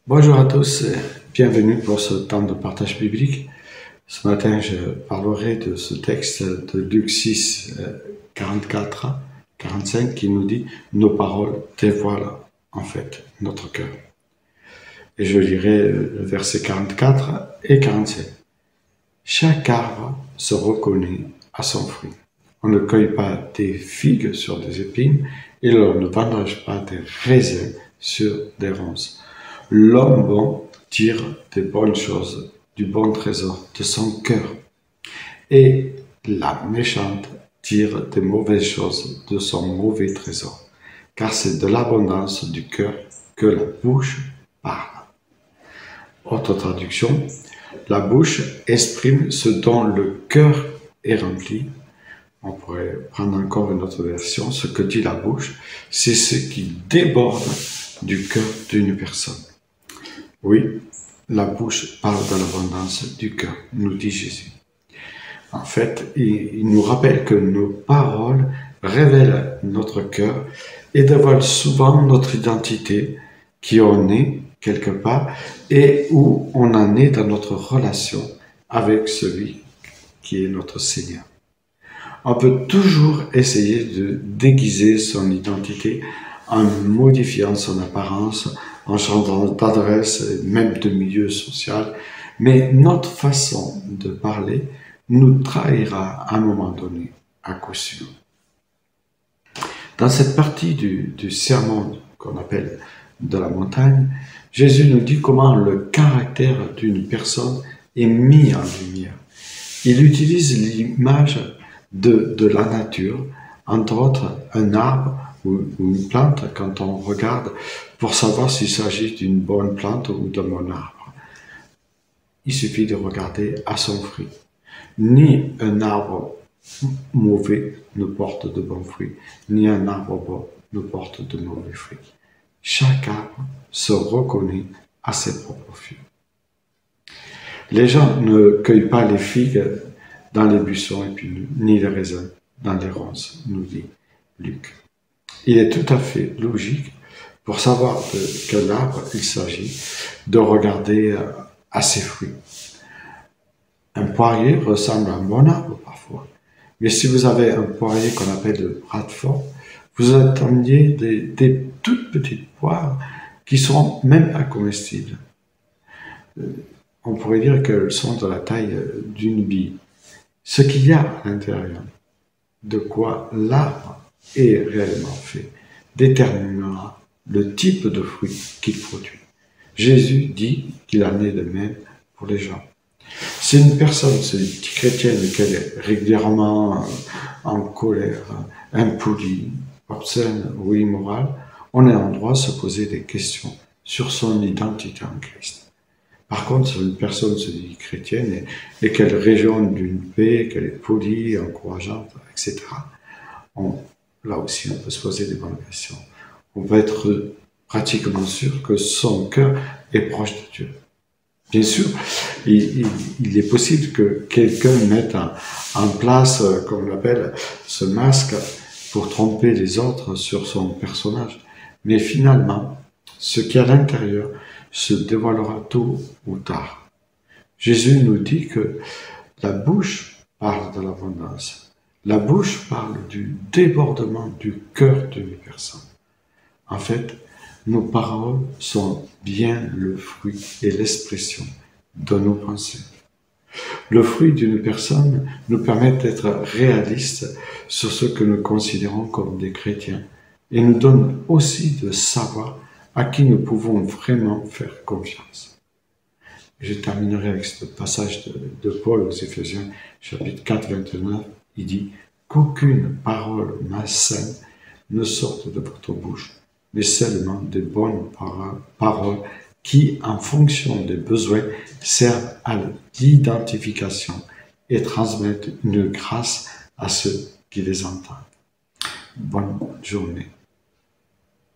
Bonjour à tous, bienvenue pour ce temps de partage biblique. Ce matin, je parlerai de ce texte de Luc 6, 44-45 qui nous dit « Nos paroles dévoilent en fait notre cœur ». Et je lirai le verset 44 et 47. « Chaque arbre se reconnaît à son fruit. On ne cueille pas des figues sur des épines et l'on ne vendange pas des raisins sur des ronces. L'homme bon tire des bonnes choses du bon trésor de son cœur, et la méchante tire des mauvaises choses de son mauvais trésor, car c'est de l'abondance du cœur que la bouche parle. » Autre traduction, la bouche exprime ce dont le cœur est rempli. On pourrait prendre encore une autre version. Ce que dit la bouche, c'est ce qui déborde du cœur d'une personne. Oui, la bouche parle de l'abondance du cœur, nous dit Jésus. En fait, il nous rappelle que nos paroles révèlent notre cœur et dévoilent souvent notre identité, qui on est quelque part et où on en est dans notre relation avec celui qui est notre Seigneur. On peut toujours essayer de déguiser son identité en modifiant son apparence, en changeant d'adresse, même de milieu social, mais notre façon de parler nous trahira à un moment donné, à coup sûr. Dans cette partie du sermon qu'on appelle de la montagne, Jésus nous dit comment le caractère d'une personne est mis en lumière. Il utilise l'image de la nature, entre autres un arbre ou une plante, quand on regarde pour savoir s'il s'agit d'une bonne plante ou d'un bon arbre. Il suffit de regarder à son fruit. Ni un arbre mauvais ne porte de bons fruits, ni un arbre bon ne porte de mauvais fruits. Chaque arbre se reconnaît à ses propres fruits. Les gens ne cueillent pas les figues dans les buissons épineux, ni les raisins dans les ronces, nous dit Luc. Il est tout à fait logique, pour savoir de quel arbre il s'agit, de regarder à ses fruits. Un poirier ressemble à un bon arbre parfois, mais si vous avez un poirier qu'on appelle le Bradford, vous attendiez des toutes petites poires qui sont même pas comestibles. On pourrait dire qu'elles sont de la taille d'une bille. Ce qu'il y a à l'intérieur, de quoi l'arbre est réellement fait, déterminera le type de fruit qu'il produit. Jésus dit qu'il en est de même pour les gens. Si une personne se dit chrétienne et qu'elle est régulièrement en colère, impolie, obscène ou immorale, on est en droit de se poser des questions sur son identité en Christ. Par contre, si une personne se dit chrétienne et qu'elle rayonne d'une paix, qu'elle est polie, encourageante, etc., là aussi, on peut se poser des bonnes questions. On peut être pratiquement sûr que son cœur est proche de Dieu. Bien sûr, il est possible que quelqu'un mette en place, comme on l'appelle, ce masque pour tromper les autres sur son personnage. Mais finalement, ce qui est à l'intérieur se dévoilera tôt ou tard. Jésus nous dit que la bouche parle de l'abondance. La bouche parle du débordement du cœur d'une personne. En fait, nos paroles sont bien le fruit et l'expression de nos pensées. Le fruit d'une personne nous permet d'être réalistes sur ce que nous considérons comme des chrétiens et nous donne aussi de savoir à qui nous pouvons vraiment faire confiance. Je terminerai avec ce passage de Paul aux Éphésiens, chapitre 4, 29. Il dit « Qu'aucune parole malsaine ne sorte de votre bouche, mais seulement des bonnes paroles qui, en fonction des besoins, servent à l'identification et transmettent une grâce à ceux qui les entendent. » Bonne journée.